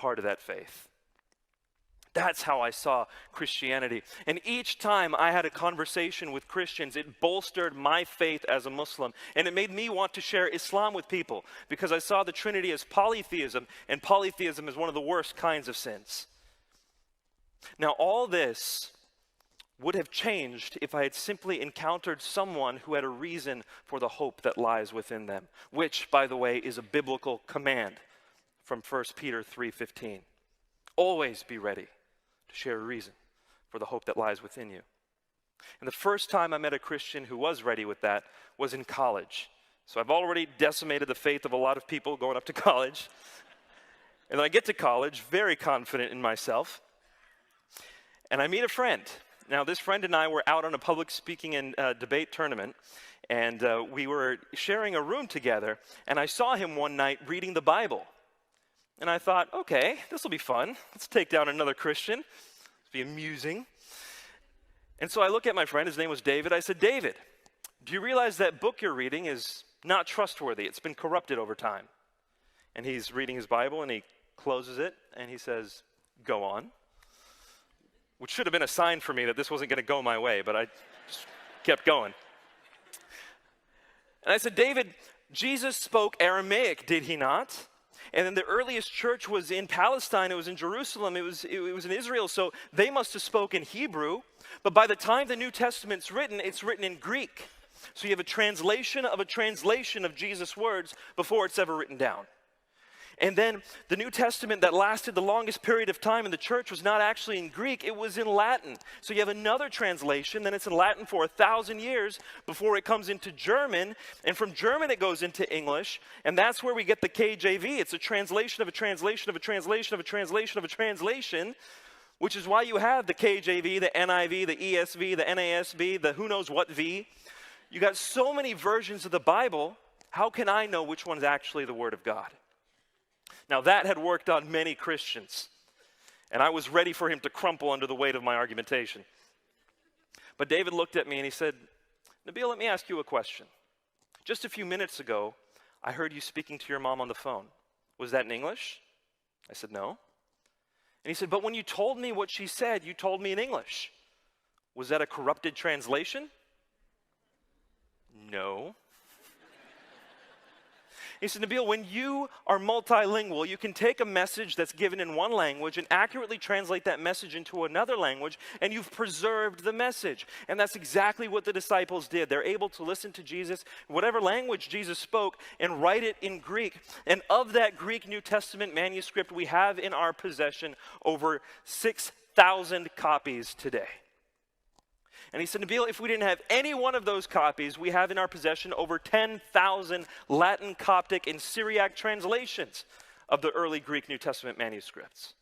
part of that faith. That's how I saw Christianity. And each time I had a conversation with Christians, it bolstered my faith as a Muslim. And it made me want to share Islam with people because I saw the Trinity as polytheism, and polytheism is one of the worst kinds of sins. Now, all this would have changed if I had simply encountered someone who had a reason for the hope that lies within them, which, by the way, is a biblical command from 1 Peter 3:15. Always be ready to share a reason for the hope that lies within you. And the first time I met a Christian who was ready with that was in college. So I've already decimated the faith of a lot of people going up to college. And then I get to college, very confident in myself, and I meet a friend. Now, this friend and I were out on a public speaking and debate tournament, and we were sharing a room together, and I saw him one night reading the Bible. And I thought, okay, this will be fun. Let's take down another Christian. It'll be amusing. And so I look at my friend, his name was David. I said, David, do you realize that book you're reading is not trustworthy? It's been corrupted over time. And he's reading his Bible, and he closes it, and he says, go on. Which should have been a sign for me that this wasn't going to go my way, but I just kept going. And I said, David, Jesus spoke Aramaic, did he not? And then the earliest church was in Palestine, it was in Jerusalem, it was in Israel, so they must have spoken Hebrew. But by the time the New Testament's written, it's written in Greek. So you have a translation of Jesus' words before it's ever written down. And then the New Testament that lasted the longest period of time in the church was not actually in Greek, it was in Latin. So you have another translation, then it's in Latin for 1,000 years before it comes into German, and from German it goes into English, and that's where we get the KJV. It's a translation of a translation of a translation of a translation of a translation, which is why you have the KJV, the NIV, the ESV, the NASB, the who knows what V. You got so many versions of the Bible, how can I know which one's actually the Word of God? Now, that had worked on many Christians, and I was ready for him to crumple under the weight of my argumentation. But David looked at me and he said, Nabil, let me ask you a question. Just a few minutes ago, I heard you speaking to your mom on the phone. Was that in English? I said, no. And he said, but when you told me what she said, you told me in English. Was that a corrupted translation? No. He said, Nabil, when you are multilingual, you can take a message that's given in one language and accurately translate that message into another language, and you've preserved the message. And that's exactly what the disciples did. They're able to listen to Jesus, whatever language Jesus spoke, and write it in Greek. And of that Greek New Testament manuscript, we have in our possession over 6,000 copies today. And he said, Nabil, if we didn't have any one of those copies, we have in our possession over 10,000 Latin, Coptic, and Syriac translations of the early Greek New Testament manuscripts.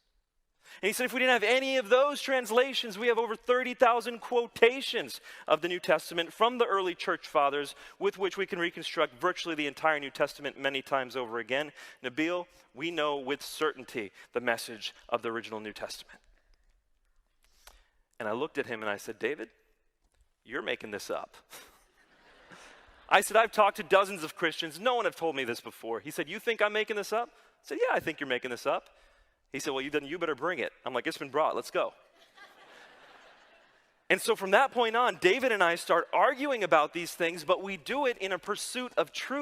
And he said, if we didn't have any of those translations, we have over 30,000 quotations of the New Testament from the early church fathers with which we can reconstruct virtually the entire New Testament many times over again. Nabil, we know with certainty the message of the original New Testament. And I looked at him and I said, David, you're making this up. I said, I've talked to dozens of Christians. No one have told me this before. He said, you think I'm making this up? I said, yeah, I think you're making this up. He said, well, then you better bring it. I'm like, it's been brought. Let's go. And so from that point on, David and I start arguing about these things, but we do it in a pursuit of truth.